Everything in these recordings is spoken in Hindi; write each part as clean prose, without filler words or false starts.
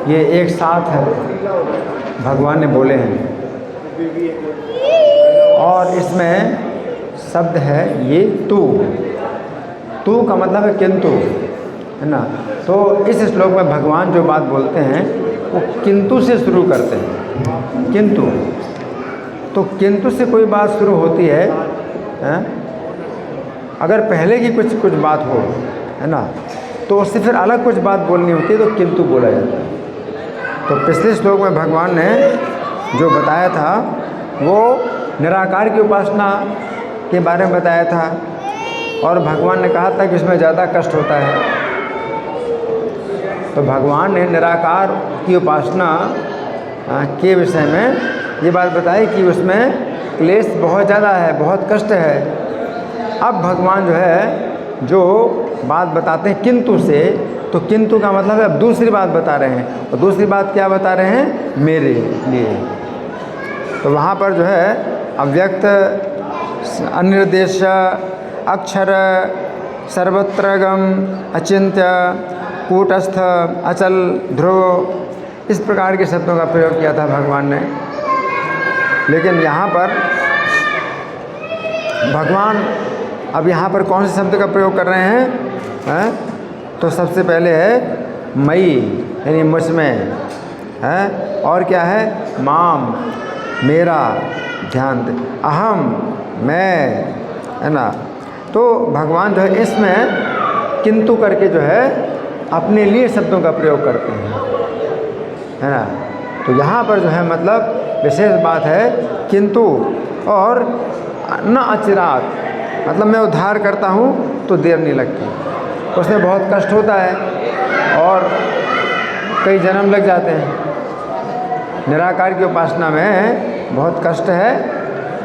ये एक साथ है भगवान ने बोले हैं, और इसमें शब्द है ये तू का मतलब है किंतु, है ना। तो इस श्लोक में भगवान जो बात बोलते हैं वो किंतु से शुरू करते हैं। किंतु, तो किंतु से कोई बात शुरू होती है, अगर पहले की कुछ बात हो, है ना, तो उससे फिर अलग कुछ बात बोलनी होती है तो किंतु बोला जाता है। तो पिछले श्लोक में भगवान ने जो बताया था वो निराकार की उपासना के बारे में बताया था, और भगवान ने कहा था कि इसमें ज़्यादा कष्ट होता है। तो भगवान ने निराकार की उपासना के विषय में ये बात बताई कि उसमें क्लेश बहुत ज़्यादा है, बहुत कष्ट है। अब भगवान जो है जो बात बताते हैं किंतु से, तो किंतु का मतलब है अब दूसरी बात बता रहे हैं, और दूसरी बात क्या बता रहे हैं? मेरे लिए। तो वहाँ पर जो है अव्यक्त, अनिर्देश, अक्षर, सर्वत्रगम, अचिंत्य, कूटस्थ, अचल, ध्रुव, इस प्रकार के शब्दों का प्रयोग किया था भगवान ने। लेकिन यहाँ पर भगवान अब यहाँ पर कौन से शब्द का प्रयोग कर रहे हैं? तो सबसे पहले है मई, यानी मुझ में है, और क्या है? माम, मेरा, ध्यान दे, अहम, मैं, है ना। तो भगवान जो है इसमें किंतु करके जो है अपने लिए शब्दों का प्रयोग करते हैं, है ना। तो यहाँ पर जो है मतलब विशेष बात है किंतु, और न अचिरात, मतलब मैं उद्धार करता हूँ तो देर नहीं लगती। उसमें बहुत कष्ट होता है और कई जन्म लग जाते हैं। निराकार की उपासना में बहुत कष्ट है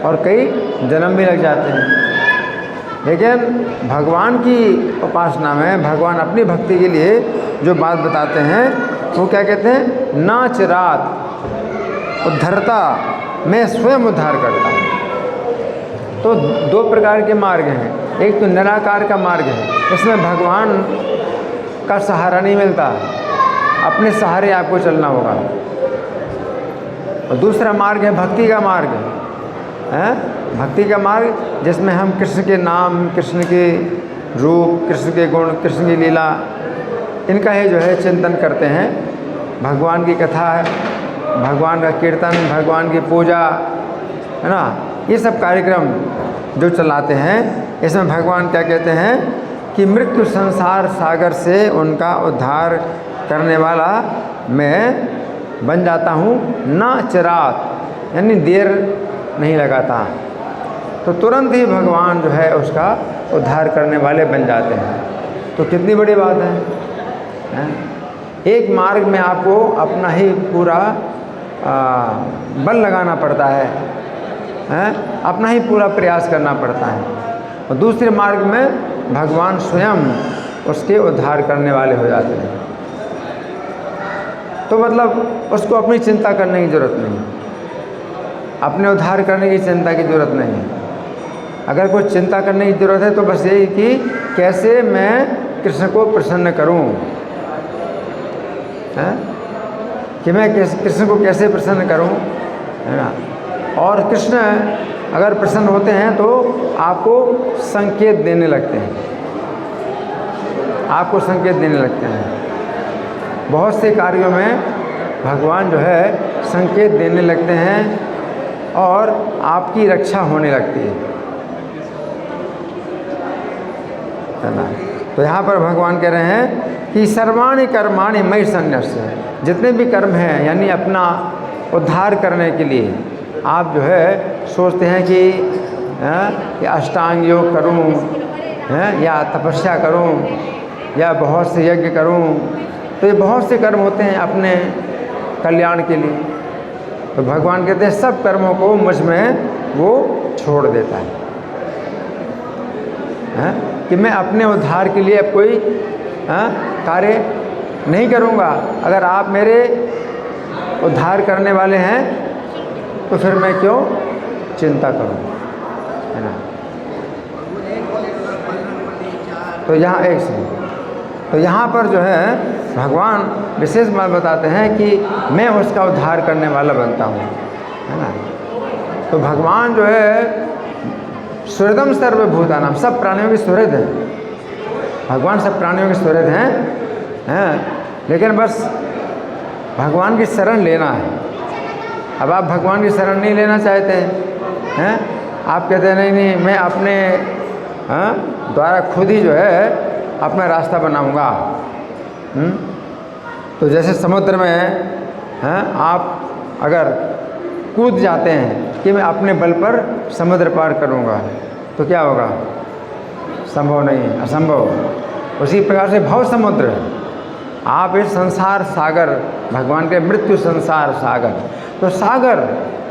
और कई जन्म भी लग जाते हैं। लेकिन भगवान की उपासना में भगवान अपनी भक्ति के लिए जो बात बताते हैं वो क्या कहते हैं? ना चिरात उद्धरता, मैं स्वयं उद्धार करता हूँ। तो दो प्रकार के मार्ग हैं। एक तो निराकार का मार्ग है, इसमें भगवान का सहारा नहीं मिलता, अपने सहारे आपको चलना होगा। और दूसरा मार्ग है भक्ति का मार्ग है, भक्ति का मार्ग जिसमें हम कृष्ण के नाम, कृष्ण के रूप, कृष्ण के गुण, कृष्ण की लीला, इनका ही जो है चिंतन करते हैं। भगवान की कथा, भगवान का कीर्तन, भगवान की पूजा, है ना, ये सब कार्यक्रम जो चलाते हैं, इसमें भगवान क्या कहते हैं कि मृत्यु संसार सागर से उनका उद्धार करने वाला मैं बन जाता हूँ, ना चिरात, यानी देर नहीं लगाता। तो तुरंत ही भगवान जो है उसका उद्धार करने वाले बन जाते हैं। तो कितनी बड़ी बात है? एक मार्ग में आपको अपना ही पूरा बल लगाना पड़ता है, अपना ही पूरा प्रयास करना पड़ता है, और दूसरे मार्ग में भगवान स्वयं उसके उद्धार करने वाले हो जाते हैं। तो मतलब उसको अपनी चिंता करने की ज़रूरत नहीं, अपने उद्धार करने की चिंता की ज़रूरत नहीं है। अगर कोई चिंता करने की ज़रूरत है तो बस यही कि कैसे मैं कृष्ण को प्रसन्न करूं, कि मैं कृष्ण को कैसे प्रसन्न करूं, है ना। और कृष्ण अगर प्रसन्न होते हैं तो आपको संकेत देने लगते हैं, आपको संकेत देने लगते हैं। बहुत से कार्यों में भगवान जो है संकेत देने लगते हैं और आपकी रक्षा होने लगती है ना। तो यहाँ पर भगवान कह रहे हैं कि सर्वाणि कर्माणि मयि सन्न्यस्य, जितने भी कर्म हैं यानी अपना उद्धार करने के लिए आप जो है सोचते हैं कि अष्टांग योग करूं, या तपस्या करूं, या बहुत से यज्ञ करूं, तो ये बहुत से कर्म होते हैं अपने कल्याण के लिए। तो भगवान कहते हैं सब कर्मों को मुझ में वो छोड़ देता है, कि मैं अपने उद्धार के लिए अब कोई कार्य नहीं करूँगा। अगर आप मेरे उद्धार करने वाले हैं तो फिर मैं क्यों चिंता करूँ, है ना। तो यहाँ एक से तो यहाँ पर जो है भगवान विशेष बात बताते हैं कि मैं उसका उद्धार करने वाला बनता हूँ, है ना। तो भगवान जो है सुहृदम सर्वभूतानां, सब प्राणियों के सुहृद हैं। भगवान सब प्राणियों के सुहृद हैं, लेकिन बस भगवान की शरण लेना है। अब आप भगवान की शरण नहीं लेना चाहते हैं, आप कहते हैं नहीं मैं अपने द्वारा खुद ही जो है अपना रास्ता बनाऊंगा। तो जैसे समुद्र में आप अगर कूद जाते हैं कि मैं अपने बल पर समुद्र पार करूंगा, तो क्या होगा? संभव नहीं, असंभव। उसी प्रकार से भव समुद्र, आप इस संसार सागर, भगवान के मृत्यु संसार सागर, तो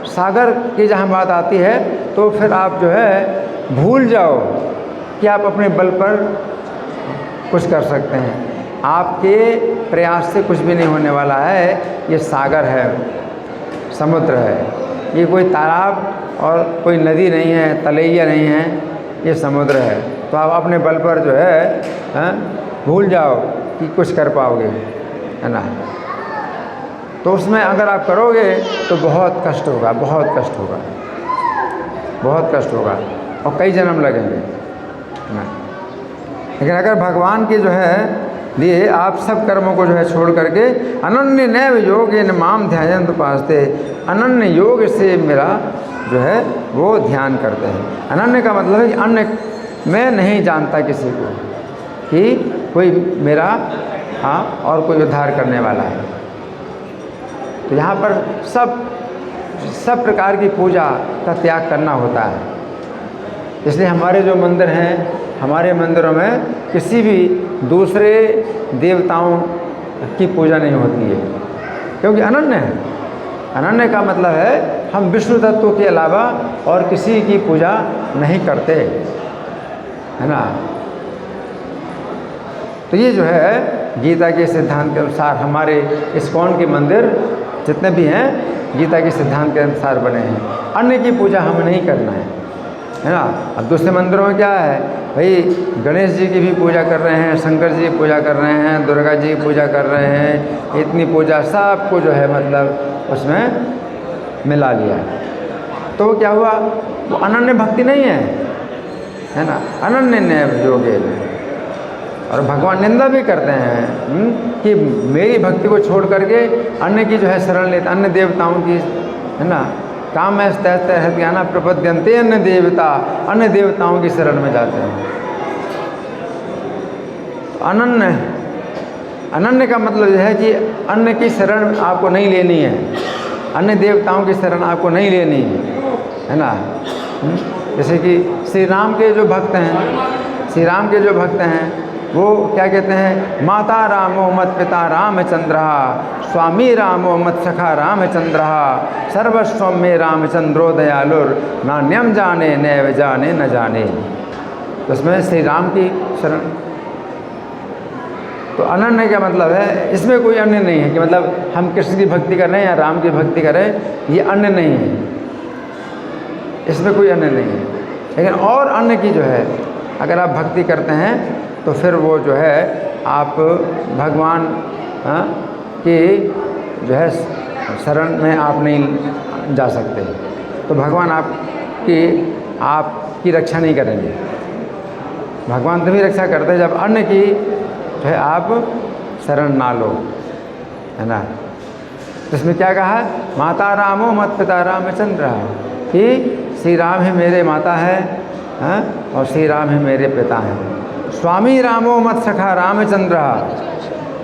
सागर की जहाँ बात आती है तो फिर आप जो है भूल जाओ कि आप अपने बल पर कुछ कर सकते हैं। आपके प्रयास से कुछ भी नहीं होने वाला है। ये सागर है, समुद्र है, ये कोई तालाब और कोई नदी नहीं है, तलैया नहीं है, ये समुद्र है। तो आप अपने बल पर जो है भूल जाओ कि कुछ कर पाओगे, है ना। तो उसमें अगर आप करोगे तो बहुत कष्ट होगा, बहुत कष्ट होगा, बहुत कष्ट होगा और कई जन्म लगेंगे, है ना। लेकिन अगर भगवान के जो है लिए आप सब कर्मों को जो है छोड़ करके अनन्य नैव योगेन माम ध्यायन्त उपासते, अनन्य योग से मेरा जो है वो ध्यान करते हैं। अनन्य का मतलब है कि अन्य मैं नहीं जानता किसी को कि कोई मेरा और कोई उद्धार करने वाला है। तो यहाँ पर सब प्रकार की पूजा का त्याग करना होता है। इसलिए हमारे जो मंदिर हैं, हमारे मंदिरों में किसी भी दूसरे देवताओं की पूजा नहीं होती है, क्योंकि अनन्य है। अनन्य का मतलब है हम विष्णु तत्व के अलावा और किसी की पूजा नहीं करते, है ना। तो ये जो है गीता के सिद्धांत के अनुसार हमारे इस्कॉन के मंदिर जितने भी हैं गीता के सिद्धांत के अनुसार बने हैं। अन्य की पूजा हमें नहीं करना है ना। अब दूसरे मंदिरों में क्या है भाई, गणेश जी की भी पूजा कर रहे हैं, शंकर जी की पूजा कर रहे हैं, दुर्गा जी की पूजा कर रहे हैं, इतनी पूजा सबको जो है मतलब उसमें मिला लिया। तो क्या हुआ? वो अनन्य भक्ति नहीं है ना। अनन्य नैव योगेन, और भगवान निंदा भी करते हैं कि मेरी भक्ति को छोड़ करके अन्य की जो है शरण लेते, अन्य देवताओं की, है ना। काम में ज्ञाना प्रपद्यन्ते अन्य देवता, अन्य देवताओं की शरण में जाते हैं। अनन्य का मतलब यह है कि अन्य की शरण आपको नहीं लेनी है, अन्य देवताओं की शरण आपको नहीं लेनी है ना। जैसे कि श्री राम के जो भक्त हैं, वो क्या कहते हैं? माता रामो मत पिता रामचंद्र, स्वामी रामो मत सखा रामचंद्र, सर्वस्व में रामचंद्रो दयालुर, नान्यम जाने नैव जाने न जाने। तो उसमें श्री राम की शरण। तो अनन्य का मतलब है इसमें कोई अन्य नहीं है कि मतलब हम कृष्ण की भक्ति कर रहे हैं या राम की भक्ति करें, ये अन्य नहीं है, इसमें कोई अन्य नहीं है। लेकिन और अन्य की जो है अगर आप भक्ति करते हैं तो फिर वो जो है आप भगवान की जो है शरण में आप नहीं जा सकते। तो भगवान आपकी रक्षा नहीं करेंगे। भगवान तभी रक्षा करते हैं जब अन्य की जो है आप शरण ना लो, है ना। तो इसमें क्या कहा? माता रामो मत पिता रामचंद्र, कि श्री राम ही मेरे माता है और श्री राम ही मेरे पिता हैं। स्वामी रामो मत सखा रामचंद्र,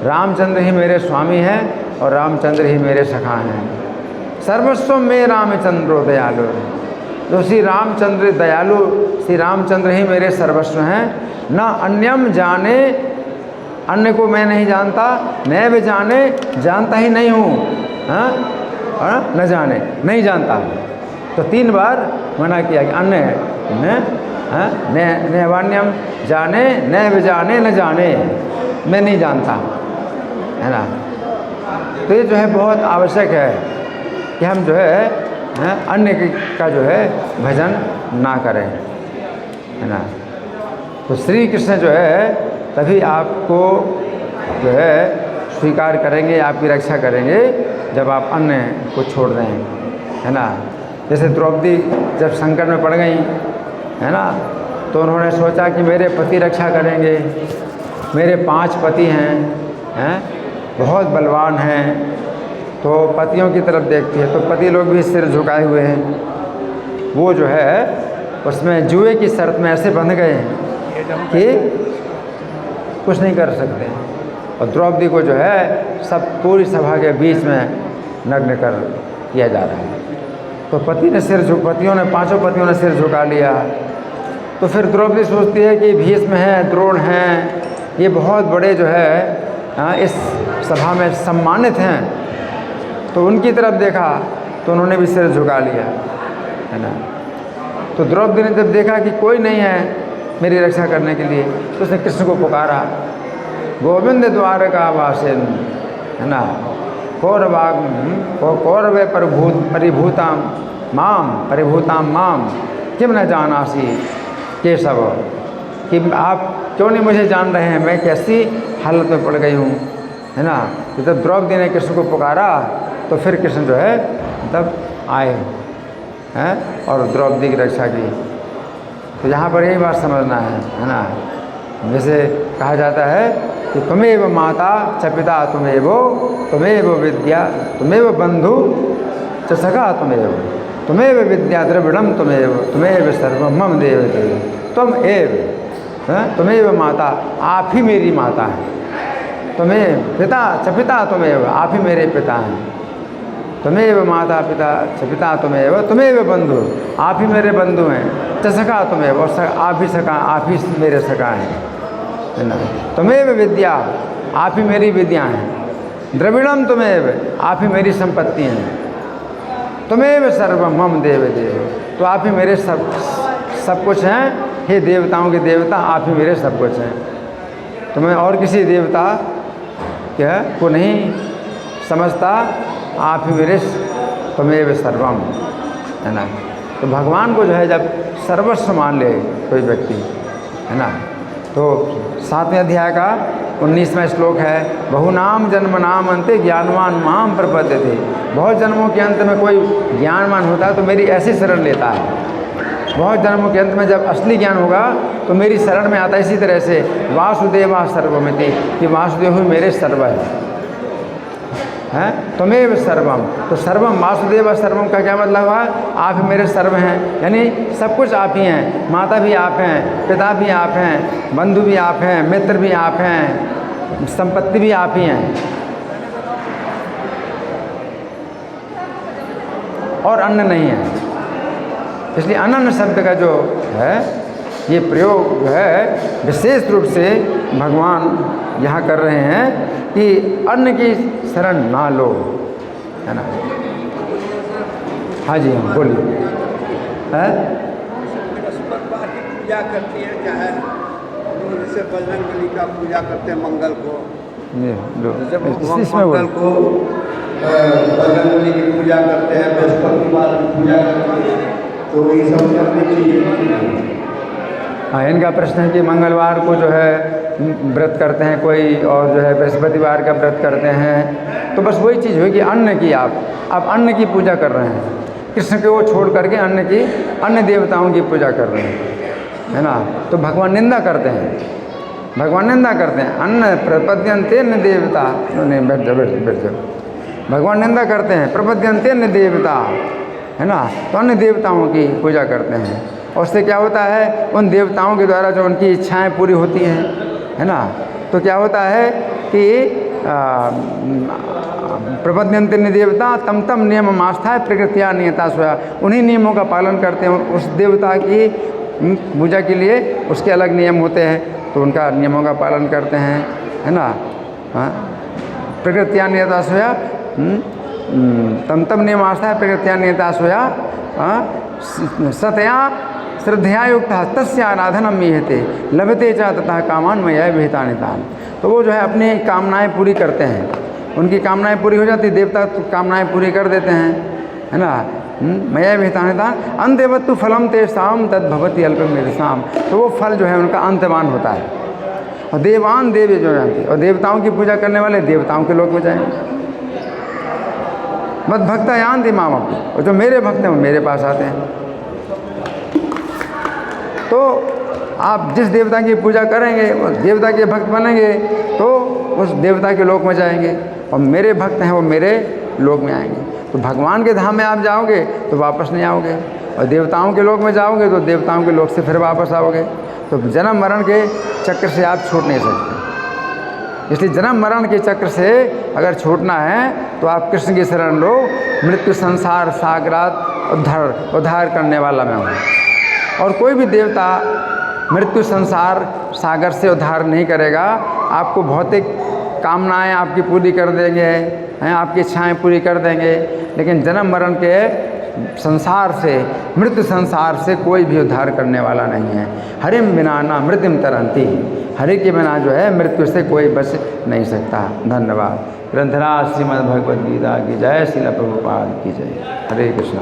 रामचंद्र ही मेरे स्वामी हैं और रामचंद्र ही मेरे सखा हैं। सर्वस्व में रामचंद्रो दयालु, जो श्री रामचंद्र दयालु, श्री रामचंद्र ही मेरे सर्वस्व हैं। न अन्यम जाने, अन्य को मैं नहीं जानता, नैव जाने, जानता ही नहीं हूँ, न जाने, नहीं जानता। तो 3 बार मना किया कि अन्य नैवान्यम, जाने नैव जाने न जाने, मैं नहीं जानता, है ना। तो ये जो है बहुत आवश्यक है कि हम जो है अन्य का जो है भजन ना करें, है ना। तो श्री कृष्ण जो है तभी आपको जो है स्वीकार करेंगे, आपकी रक्षा करेंगे जब आप अन्न को छोड़ दें, है ना। जैसे द्रौपदी जब संकट में पड़ गई, है ना, तो उन्होंने सोचा कि मेरे पति रक्षा करेंगे, मेरे 5 पति हैं, बहुत बलवान हैं, तो पतियों की तरफ देखती है तो पति लोग भी सिर झुकाए हुए हैं। वो जो है उसमें जुए की शर्त में ऐसे बंध गए कि कुछ नहीं कर सकते, और द्रौपदी को जो है सब पूरी सभा के बीच में नग्न कर किया जा रहा है। तो पतियों ने 5 पतियों ने सिर झुका लिया। तो फिर द्रौपदी सोचती है कि भीष्म हैं, द्रोण हैं, ये बहुत बड़े जो है इस सभा में सम्मानित हैं, तो उनकी तरफ देखा तो उन्होंने भी सिर झुका लिया, है ना। तो द्रौपदी ने जब देखा कि कोई नहीं है मेरी रक्षा करने के लिए, तो उसने कृष्ण को पुकारा, गोविंद द्वारका वासिन, है ना, कौरवे परिभूताम माम किम न जानासी केशव, कि आप क्यों नहीं मुझे जान रहे हैं, मैं कैसी हालत में पड़ गई हूँ, है ना। तो जब द्रौपदी ने कृष्ण को पुकारा तो फिर कृष्ण जो है तब आए हैं और द्रौपदी की रक्षा की। तो यहाँ पर यही बात समझना है ना। जैसे कहा जाता है कि तुमेव माता च पिता तुमेव विद्या तुमेव बंधु च सखा तुमेव विद्या द्रविड़म तुमेव सर्वम मम देव तुम एव, तुमेव माता, आप ही मेरी माता हैं, तुम्हें पिता च पिता तुमेव, आप ही मेरे पिता हैं, तुमेव माता पिता च पिता तुमेव बंधु, आप ही मेरे बंधु हैं, च सखा तुमेव, और आप ही मेरे सखा हैं, है ना। तुमेव विद्या, आप ही मेरी विद्या हैं, द्रविड़म तुमेव, आप ही मेरी संपत्ति हैं, तुमेव सर्वम मम देव, तो आप ही मेरे सब कुछ हैं, हे देवताओं के देवता, आप ही मेरे सब कुछ हैं। तो मैं और किसी देवता क्या को नहीं समझता, आप ही मेरे तुमेव सर्वम, है ना। तो भगवान को जो है जब सर्वस्व मान ले कोई व्यक्ति, है ना, तो 7वें अध्याय का 19वां श्लोक है, बहुनाम जन्म नाम अंते ज्ञानवान माम प्रपद्यते, बहुत जन्मों के अंत में कोई ज्ञानवान होता है तो मेरी ऐसी शरण लेता है, बहुत जन्मों के अंत में जब असली ज्ञान होगा तो मेरी शरण में आता है। इसी तरह से वासुदेवा सर्वमिति, कि वासुदेव ही मेरे सर्व हैं, तुमेव सर्वम, तो सर्वम वासुदेव सर्वम का क्या मतलब हुआ, आप ही मेरे सर्व हैं, यानी सब कुछ आप ही हैं, माता भी आप हैं, पिता भी आप हैं, बंधु भी आप हैं, मित्र भी आप हैं, संपत्ति भी आप ही हैं, और अन्य नहीं है। इसलिए अनन्य शब्द का जो है ये प्रयोग जो है विशेष रूप से भगवान यहाँ कर रहे हैं कि अन्न की शरण ना लो, है ना। हाँ जी, हाँ बोलिए। है पूजा करती है, चाहे जैसे बजरंग बली का पूजा करते हैं मंगल को, मंगल को बजरंग बली की पूजा करते हैं, बृहस्पतिवार की पूजा करते हैं, तो ये सब करनी चाहिए। हाँ, इनका प्रश्न है कि मंगलवार को जो है व्रत करते हैं कोई, और जो है बृहस्पतिवार का व्रत करते हैं, तो बस वही चीज़ हुई कि अन्न की आप अन्न की पूजा कर रहे हैं, कृष्ण को छोड़ करके अन्य देवताओं की पूजा कर रहे हैं, है ना। तो भगवान निंदा करते हैं, अन्न प्रपद्यन्ते न देवता, भगवान निंदा करते हैं, प्रपद्यन्ते न देवता, है ना, तो अन्य देवताओं की पूजा करते हैं, और उससे क्या होता है, उन देवताओं के द्वारा जो उनकी इच्छाएं पूरी होती हैं, है ना। तो क्या होता है कि प्रपद्यन्ते न देवता तम तम नियम आस्था है प्रकृतिया नियता सोया, उन्हीं नियमों का पालन करते हैं, उस देवता की पूजा के लिए उसके अलग नियम होते हैं, तो उनका नियमों का पालन करते हैं, है ना। प्रकृतिया नियता सोया, तम तम नियम आस्था है प्रकृतिया नियता सोया, सतया श्रद्धया युक्त तस्य आराधनम मीहते लभते च तथा कामान मया विहिता नितान। तो वो जो है अपनी कामनाएं पूरी करते हैं, उनकी कामनाएं पूरी हो जाती, देवता तो कामनाएं पूरी कर देते हैं, है ना। मया विहिता नितान अंतवत्तु फलम तेषाम तद्भवति अल्पमेधसाम, तो वो फल जो है उनका अंतमान होता है, और देवान देवी जो जानती, और देवताओं की पूजा करने वाले देवताओं के लोक में जाएंगे। मत भक्ता यान्ति माम अपि, और जो मेरे भक्त हैं वो मेरे पास आते हैं। तो आप जिस देवता की पूजा करेंगे, उस देवता के भक्त बनेंगे तो उस देवता के लोक में जाएंगे, और मेरे भक्त हैं वो मेरे लोक में आएंगे। तो भगवान के धाम में आप जाओगे तो वापस नहीं आओगे, और देवताओं के लोक में जाओगे तो देवताओं के लोक से फिर वापस आओगे। तो जन्म मरण के चक्र से आप छूट नहीं सकते। इसलिए जन्म मरण के चक्र से अगर छूटना है तो आप कृष्ण की शरण लो। मृत्यु संसार सागरात उद्धार करने वाला मैं हूँ, और कोई भी देवता मृत्यु संसार सागर से उद्धार नहीं करेगा। आपको भौतिक कामनाएं आपकी पूरी कर देंगे हैं, आपकी इच्छाएं पूरी कर देंगे, लेकिन जन्म मरण के संसार से, मृत्यु संसार से कोई भी उद्धार करने वाला नहीं है। हरिम बिना ना मृत्युम तरंती, हरि के बिना जो है मृत्यु से कोई बच नहीं सकता। धन्यवाद। ग्रंथराज श्रीमद् भगवद गीता की जय, श्रील प्रभुपाद की जय। हरे कृष्णा।